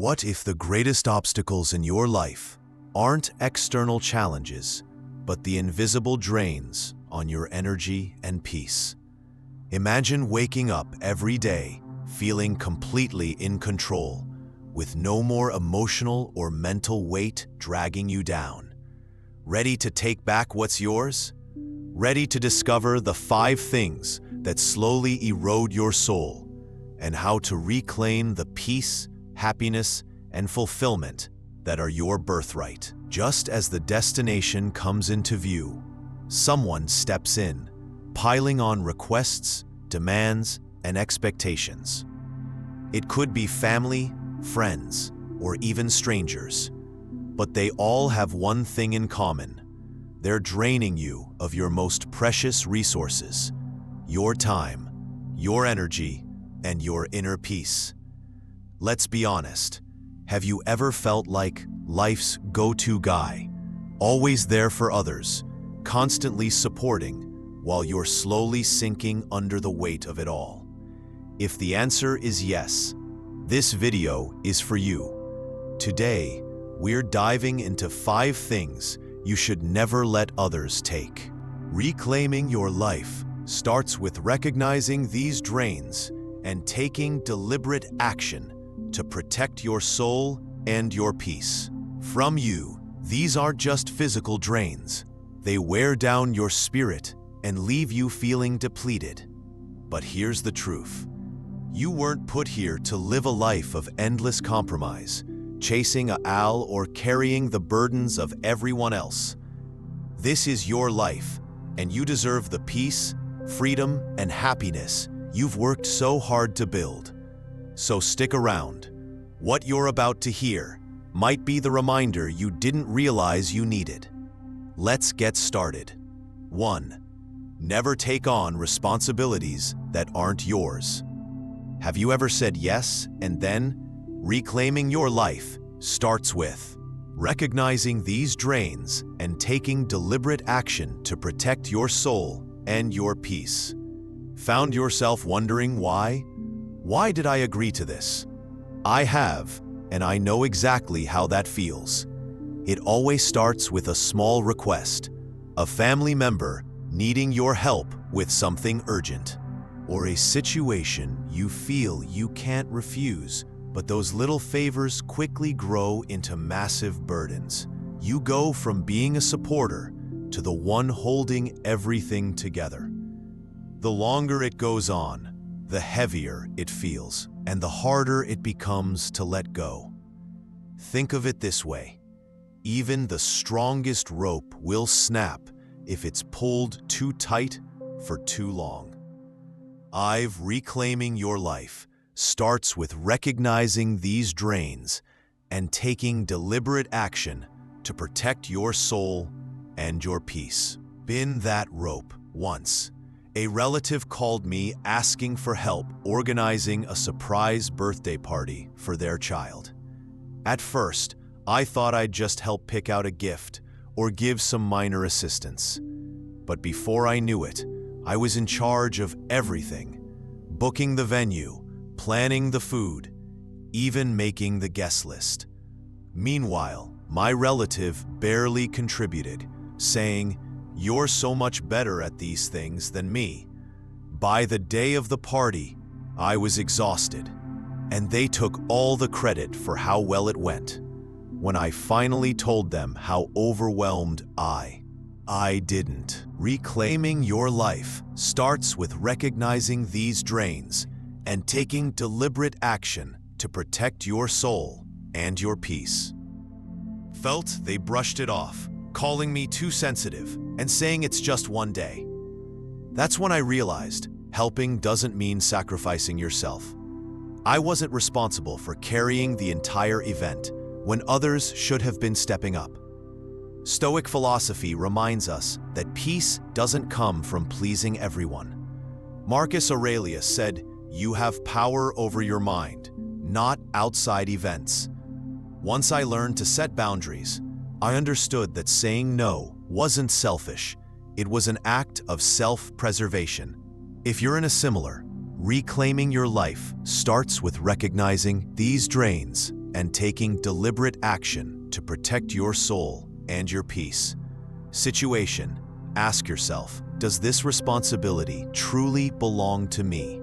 What if the greatest obstacles in your life aren't external challenges, but the invisible drains on your energy and peace? Imagine waking up every day feeling completely in control, with no more emotional or mental weight dragging you down. Ready to take back what's yours? Ready to discover the 5 things that slowly erode your soul and how to reclaim the peace, happiness, and fulfillment that are your birthright. Just as the destination comes into view, someone steps in, piling on requests, demands, and expectations. It could be family, friends, or even strangers, but they all have one thing in common. They're draining you of your most precious resources, your time, your energy, and your inner peace. Let's be honest. Have you ever felt like life's go-to guy, always there for others, constantly supporting, while you're slowly sinking under the weight of it all? If the answer is yes, this video is for you. Today, we're diving into 5 things you should never let others take. Reclaiming your life starts with recognizing these drains and taking deliberate action to protect your soul and your peace. From you, these aren't just physical drains. They wear down your spirit and leave you feeling depleted. But here's the truth. You weren't put here to live a life of endless compromise, chasing a owl or carrying the burdens of everyone else. This is your life, and you deserve the peace, freedom, and happiness you've worked so hard to build. So stick around. What you're about to hear might be the reminder you didn't realize you needed. Let's get started. 1. Never take on responsibilities that aren't yours. Have you ever said yes and then? Reclaiming your life starts with recognizing these drains and taking deliberate action to protect your soul and your peace. Found yourself wondering why? Why did I agree to this? I have, and I know exactly how that feels. It always starts with a small request, a family member needing your help with something urgent, or a situation you feel you can't refuse, but those little favors quickly grow into massive burdens. You go from being a supporter to the one holding everything together. The longer it goes on, the heavier it feels, and the harder it becomes to let go. Think of it this way. Even the strongest rope will snap if it's pulled too tight for too long. Reclaiming your life starts with recognizing these drains and taking deliberate action to protect your soul and your peace. Been that rope once. A relative called me asking for help organizing a surprise birthday party for their child. At first, I thought I'd just help pick out a gift or give some minor assistance. But before I knew it, I was in charge of everything: booking the venue, planning the food, even making the guest list. Meanwhile, my relative barely contributed, saying, "You're so much better at these things than me." By the day of the party, I was exhausted, and they took all the credit for how well it went. When I finally told them how overwhelmed I didn't. Reclaiming your life starts with recognizing these drains and taking deliberate action to protect your soul and your peace. Felt they brushed it off, calling me too sensitive and saying it's just one day. That's when I realized helping doesn't mean sacrificing yourself. I wasn't responsible for carrying the entire event when others should have been stepping up. Stoic philosophy reminds us that peace doesn't come from pleasing everyone. Marcus Aurelius said, "You have power over your mind, not outside events." Once I learned to set boundaries, I understood that saying no wasn't selfish. It was an act of self-preservation. If you're in a similar, reclaiming your life starts with recognizing these drains and taking deliberate action to protect your soul and your peace. Situation: ask yourself, does this responsibility truly belong to me?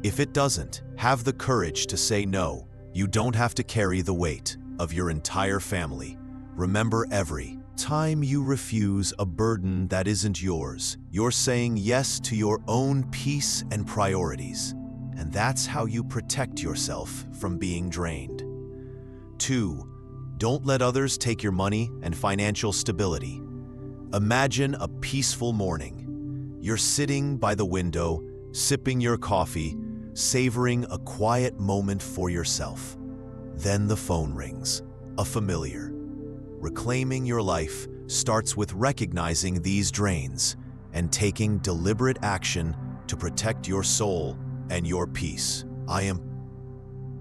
If it doesn't, have the courage to say no. You don't have to carry the weight of your entire family. Remember, every time you refuse a burden that isn't yours, you're saying yes to your own peace and priorities. And that's how you protect yourself from being drained. 2. Don't let others take your money and financial stability. Imagine a peaceful morning. You're sitting by the window, sipping your coffee, savoring a quiet moment for yourself. Then the phone rings, a familiar. Reclaiming your life starts with recognizing these drains and taking deliberate action to protect your soul and your peace.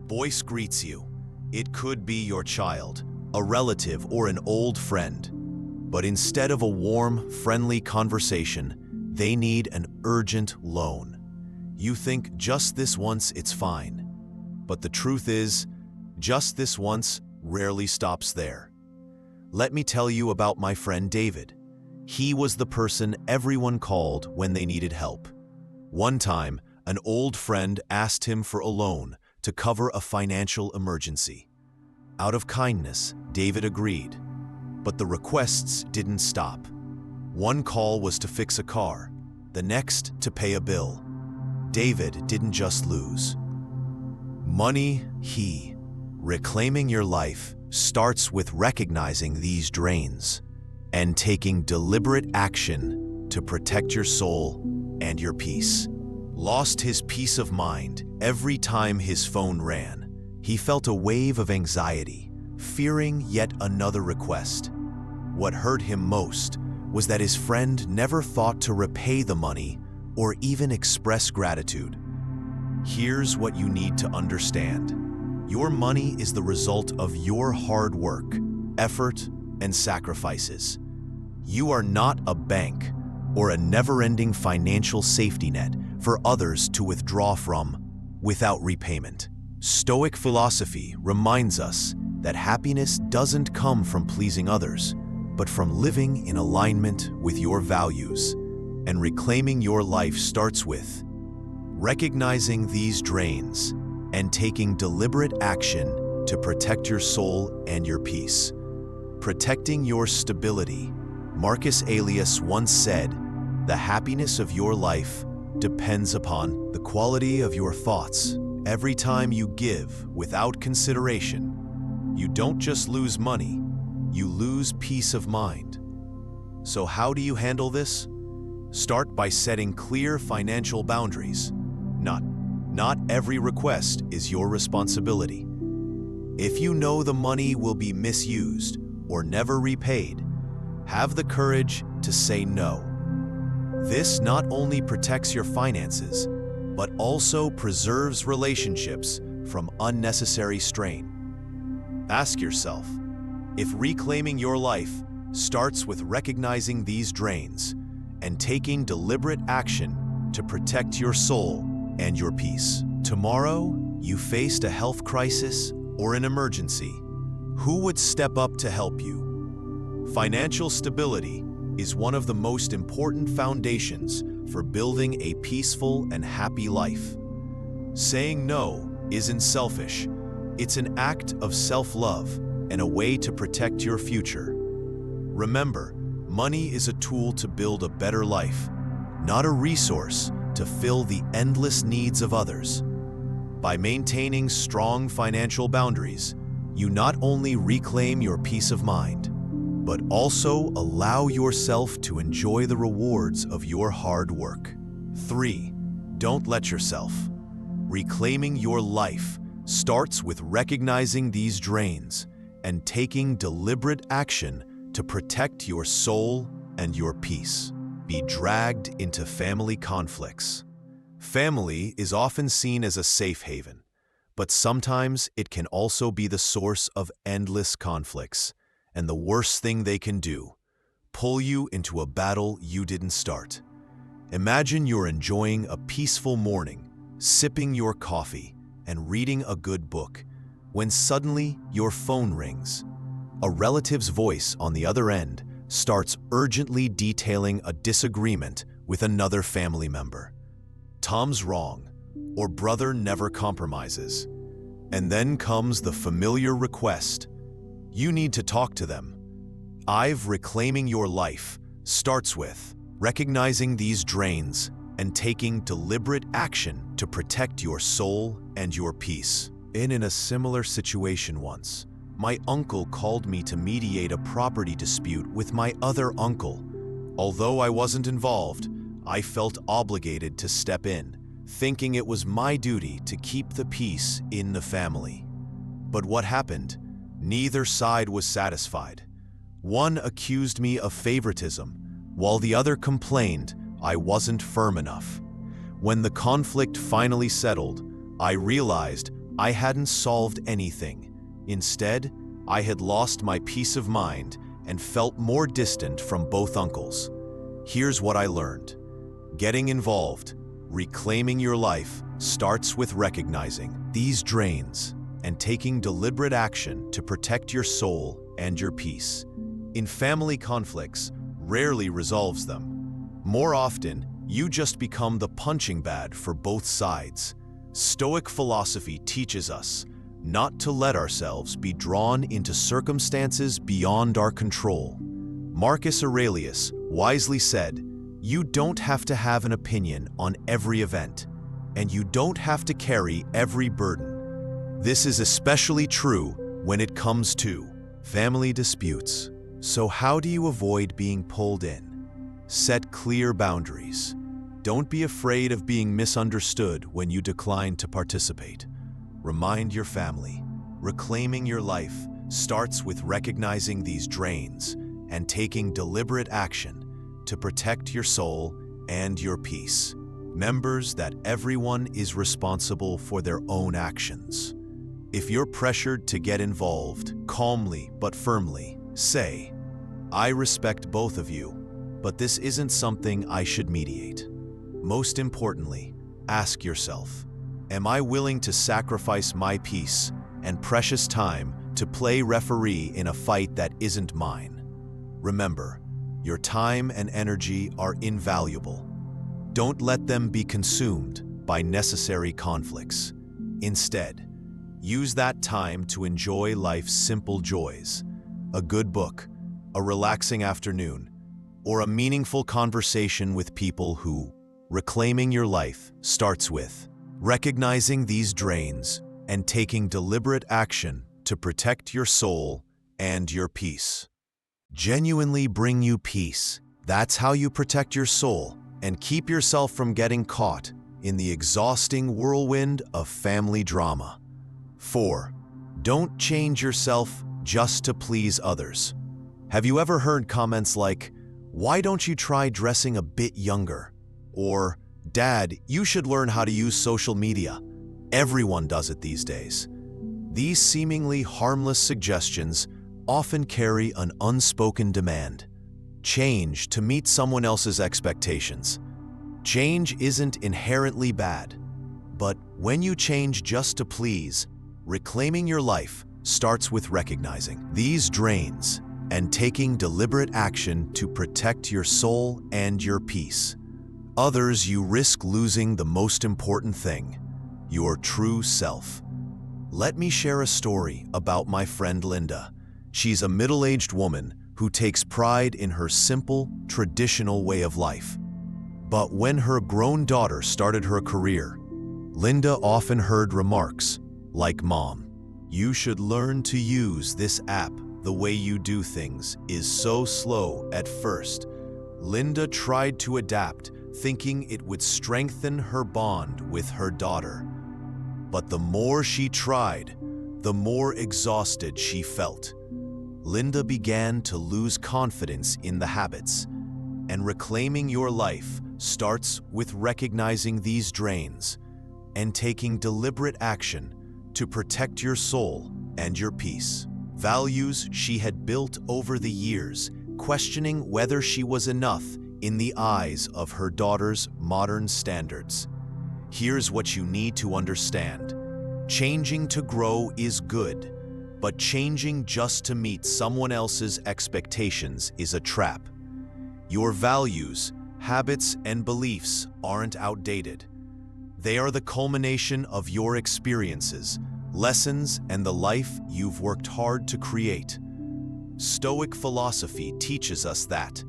Voice greets you. It could be your child, a relative, or an old friend. But instead of a warm, friendly conversation, they need an urgent loan. You think just this once it's fine. But the truth is, just this once rarely stops there. Let me tell you about my friend David. He was the person everyone called when they needed help. One time, an old friend asked him for a loan to cover a financial emergency. Out of kindness, David agreed. But the requests didn't stop. One call was to fix a car, the next to pay a bill. David didn't just lose money, reclaiming your life starts with recognizing these drains and taking deliberate action to protect your soul and your peace. Lost his peace of mind every time his phone rang. He felt a wave of anxiety, fearing yet another request. What hurt him most was that his friend never thought to repay the money or even express gratitude. Here's what you need to understand. Your money is the result of your hard work, effort, and sacrifices. You are not a bank or a never-ending financial safety net for others to withdraw from without repayment. Stoic philosophy reminds us that happiness doesn't come from pleasing others, but from living in alignment with your values. And reclaiming your life starts with recognizing these drains and taking deliberate action to protect your soul and your peace. Protecting your stability. Marcus Aurelius once said, "The happiness of your life depends upon the quality of your thoughts." Every time you give without consideration, you don't just lose money, you lose peace of mind. So how do you handle this? Start by setting clear financial boundaries. Not every request is your responsibility. If you know the money will be misused or never repaid, have the courage to say no. This not only protects your finances, but also preserves relationships from unnecessary strain. Ask yourself, if reclaiming your life starts with recognizing these drains and taking deliberate action to protect your soul and your peace. Tomorrow, you faced a health crisis or an emergency. Who would step up to help you? Financial stability is one of the most important foundations for building a peaceful and happy life. Saying no isn't selfish. It's an act of self-love and a way to protect your future. Remember, money is a tool to build a better life, not a resource to fill the endless needs of others. By maintaining strong financial boundaries, you not only reclaim your peace of mind, but also allow yourself to enjoy the rewards of your hard work. 3. Don't let yourself. Reclaiming your life starts with recognizing these drains and taking deliberate action to protect your soul and your peace. Be dragged into family conflicts. Family is often seen as a safe haven, but sometimes it can also be the source of endless conflicts. And the worst thing they can do, pull you into a battle you didn't start. Imagine you're enjoying a peaceful morning, sipping your coffee and reading a good book, when suddenly your phone rings. A relative's voice on the other end starts urgently detailing a disagreement with another family member. Tom's wrong, or brother never compromises. And then comes the familiar request. You need to talk to them. Reclaiming your life starts with recognizing these drains and taking deliberate action to protect your soul and your peace. In a similar situation once, my uncle called me to mediate a property dispute with my other uncle. Although I wasn't involved, I felt obligated to step in, thinking it was my duty to keep the peace in the family. But what happened? Neither side was satisfied. One accused me of favoritism, while the other complained I wasn't firm enough. When the conflict finally settled, I realized I hadn't solved anything. Instead, I had lost my peace of mind and felt more distant from both uncles. Here's what I learned. Getting involved, reclaiming your life, starts with recognizing these drains and taking deliberate action to protect your soul and your peace. In family conflicts, rarely resolves them. More often, you just become the punching bag for both sides. Stoic philosophy teaches us not to let ourselves be drawn into circumstances beyond our control. Marcus Aurelius wisely said, "You don't have to have an opinion on every event, and you don't have to carry every burden." This is especially true when it comes to family disputes. So how do you avoid being pulled in? Set clear boundaries. Don't be afraid of being misunderstood when you decline to participate. Remind your family, reclaiming your life starts with recognizing these drains and taking deliberate action to protect your soul and your peace. Members, that everyone is responsible for their own actions. If you're pressured to get involved, calmly but firmly say, "I respect both of you, but this isn't something I should mediate." Most importantly, ask yourself, am I willing to sacrifice my peace and precious time to play referee in a fight that isn't mine? Remember, your time and energy are invaluable. Don't let them be consumed by necessary conflicts. Instead, use that time to enjoy life's simple joys, a good book, a relaxing afternoon, or a meaningful conversation with people who. Reclaiming your life starts with recognizing these drains and taking deliberate action to protect your soul and your peace. Genuinely bring you peace. That's how you protect your soul and keep yourself from getting caught in the exhausting whirlwind of family drama. 4. Don't change yourself just to please others. Have you ever heard comments like, "Why don't you try dressing a bit younger?" Or, "Dad, you should learn how to use social media. Everyone does it these days." These seemingly harmless suggestions often carry an unspoken demand. Change to meet someone else's expectations. Change isn't inherently bad, but when you change just to please, reclaiming your life starts with recognizing these drains and taking deliberate action to protect your soul and your peace. Others, you risk losing the most important thing, your true self. Let me share a story about my friend Linda. She's a middle-aged woman who takes pride in her simple, traditional way of life. But when her grown daughter started her career, Linda often heard remarks like, "Mom, you should learn to use this app. The way you do things is so slow at first." Linda tried to adapt, thinking it would strengthen her bond with her daughter. But the more she tried, the more exhausted she felt. Linda began to lose confidence in the habits, and reclaiming your life starts with recognizing these drains and taking deliberate action to protect your soul and your peace. Values she had built over the years, questioning whether she was enough in the eyes of her daughter's modern standards. Here's what you need to understand. Changing to grow is good, but changing just to meet someone else's expectations is a trap. Your values, habits, and beliefs aren't outdated. They are the culmination of your experiences, lessons, and the life you've worked hard to create. Stoic philosophy teaches us that,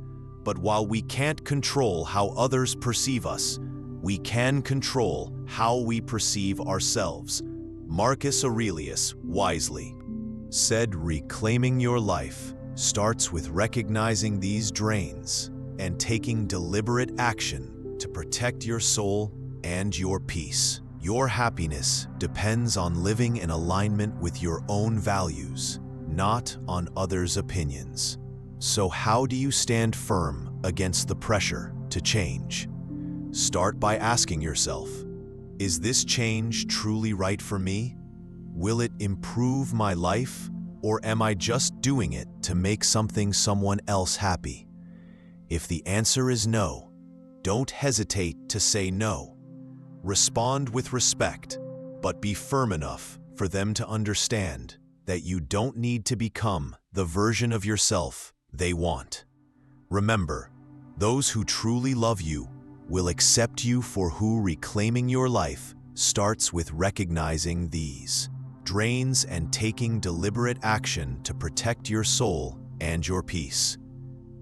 but while we can't control how others perceive us, we can control how we perceive ourselves. Marcus Aurelius wisely said, "Reclaiming your life starts with recognizing these drains and taking deliberate action to protect your soul and your peace." Your happiness depends on living in alignment with your own values, not on others' opinions. So how do you stand firm against the pressure to change? Start by asking yourself, is this change truly right for me? Will it improve my life, or am I just doing it to make someone else happy? If the answer is no, don't hesitate to say no. Respond with respect, but be firm enough for them to understand that you don't need to become the version of yourself they want. Remember, those who truly love you will accept you for who. Reclaiming your life starts with recognizing these drains and taking deliberate action to protect your soul and your peace.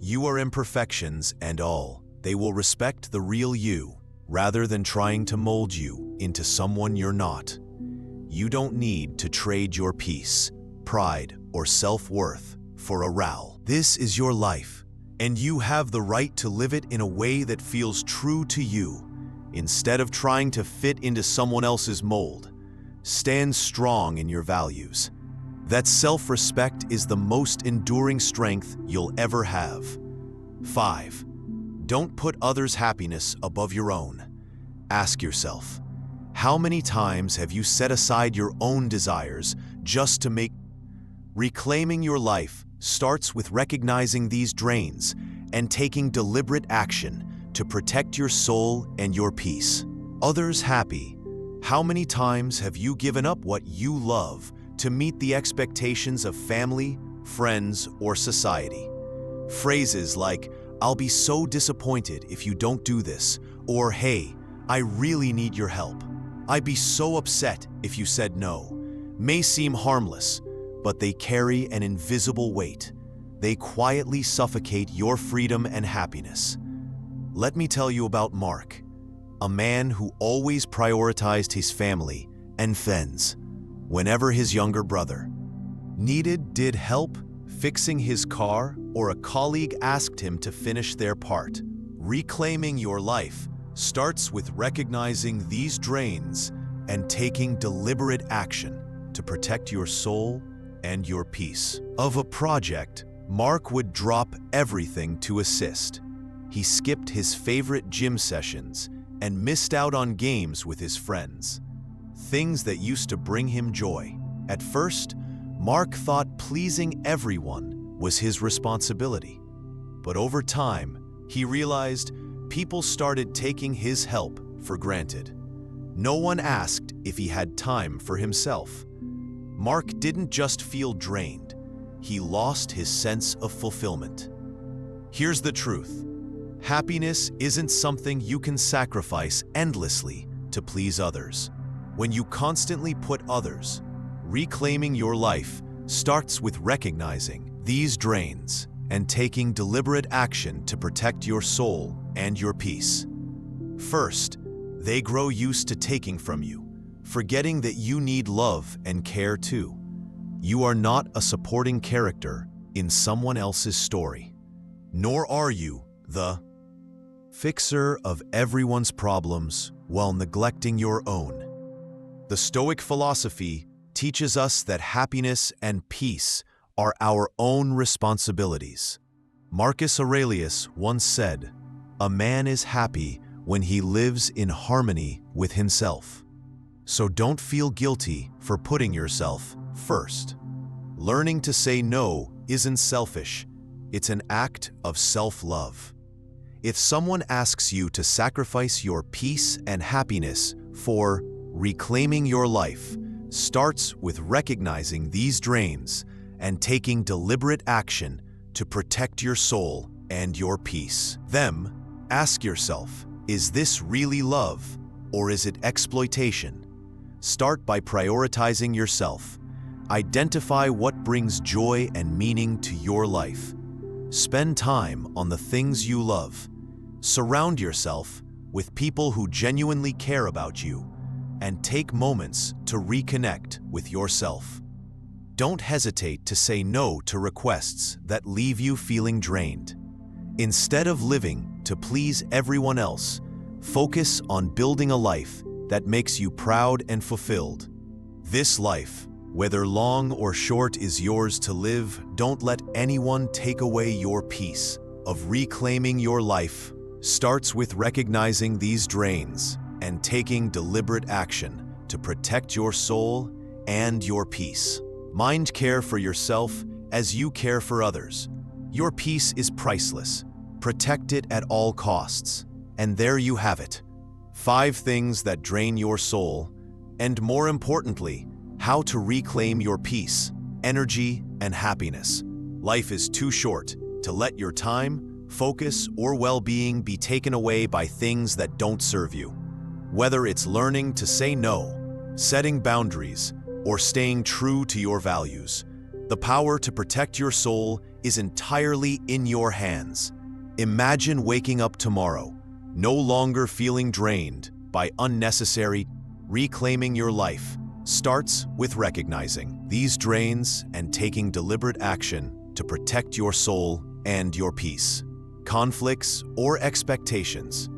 You are imperfections and all. They will respect the real you rather than trying to mold you into someone you're not. You don't need to trade your peace, pride, or self-worth for a row. This is your life, and you have the right to live it in a way that feels true to you, instead of trying to fit into someone else's mold. Stand strong in your values. That self-respect is the most enduring strength you'll ever have. 5. Don't put others' happiness above your own. Ask yourself, how many times have you set aside your own desires just to make? Reclaiming your life starts with recognizing these drains and taking deliberate action to protect your soul and your peace. Others happy. How many times have you given up what you love to meet the expectations of family, friends, or society? Phrases like, "I'll be so disappointed if you don't do this," or "Hey, I really need your help. I'd be so upset if you said no," may seem harmless, but they carry an invisible weight. They quietly suffocate your freedom and happiness. Let me tell you about Mark, a man who always prioritized his family and friends whenever his younger brother needed help fixing his car or a colleague asked him to finish their part. Reclaiming your life starts with recognizing these drains and taking deliberate action to protect your soul and your peace. Of a project, Mark would drop everything to assist. He skipped his favorite gym sessions and missed out on games with his friends, things that used to bring him joy. At first, Mark thought pleasing everyone was his responsibility. But over time, he realized people started taking his help for granted. No one asked if he had time for himself. Mark didn't just feel drained, he lost his sense of fulfillment. Here's the truth. Happiness isn't something you can sacrifice endlessly to please others. When you constantly put others, reclaiming your life starts with recognizing these drains and taking deliberate action to protect your soul and your peace. First, they grow used to taking from you, forgetting that you need love and care too. You are not a supporting character in someone else's story, nor are you the fixer of everyone's problems while neglecting your own. The Stoic philosophy teaches us that happiness and peace are our own responsibilities. Marcus Aurelius once said, "A man is happy when he lives in harmony with himself." So don't feel guilty for putting yourself first. Learning to say no isn't selfish, it's an act of self-love. If someone asks you to sacrifice your peace and happiness for reclaiming your life, starts with recognizing these drains and taking deliberate action to protect your soul and your peace. Then, ask yourself, is this really love or is it exploitation? Start by prioritizing yourself. Identify what brings joy and meaning to your life. Spend time on the things you love. Surround yourself with people who genuinely care about you, and take moments to reconnect with yourself. Don't hesitate to say no to requests that leave you feeling drained. Instead of living to please everyone else, focus on building a life that makes you proud and fulfilled. This life, whether long or short, is yours to live. Don't let anyone take away your peace. Of reclaiming your life starts with recognizing these drains and taking deliberate action to protect your soul and your peace. Mind care for yourself as you care for others. Your peace is priceless. Protect it at all costs. And there you have it. 5 things that drain your soul, and more importantly, how to reclaim your peace, energy, and happiness. Life is too short to let your time, focus, or well-being be taken away by things that don't serve you. Whether it's learning to say no, setting boundaries, or staying true to your values, the power to protect your soul is entirely in your hands. Imagine waking up tomorrow, no longer feeling drained by unnecessary. Reclaiming your life starts with recognizing these drains and taking deliberate action to protect your soul and your peace. Conflicts or expectations.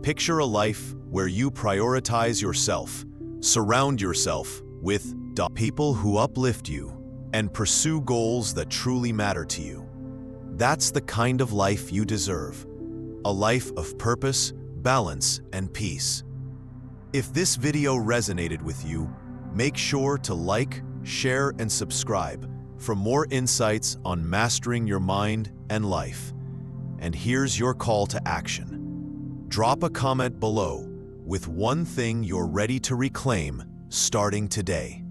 Picture a life where you prioritize yourself, surround yourself with people who uplift you, and pursue goals that truly matter to you. That's the kind of life you deserve. A life of purpose, balance, and peace. If this video resonated with you, make sure to like, share, and subscribe for more insights on mastering your mind and life. And here's your call to action. Drop a comment below with one thing you're ready to reclaim starting today.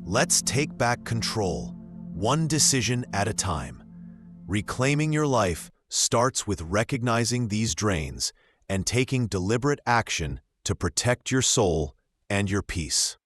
Let's take back control, one decision at a time. Reclaiming your life starts with recognizing these drains and taking deliberate action to protect your soul and your peace.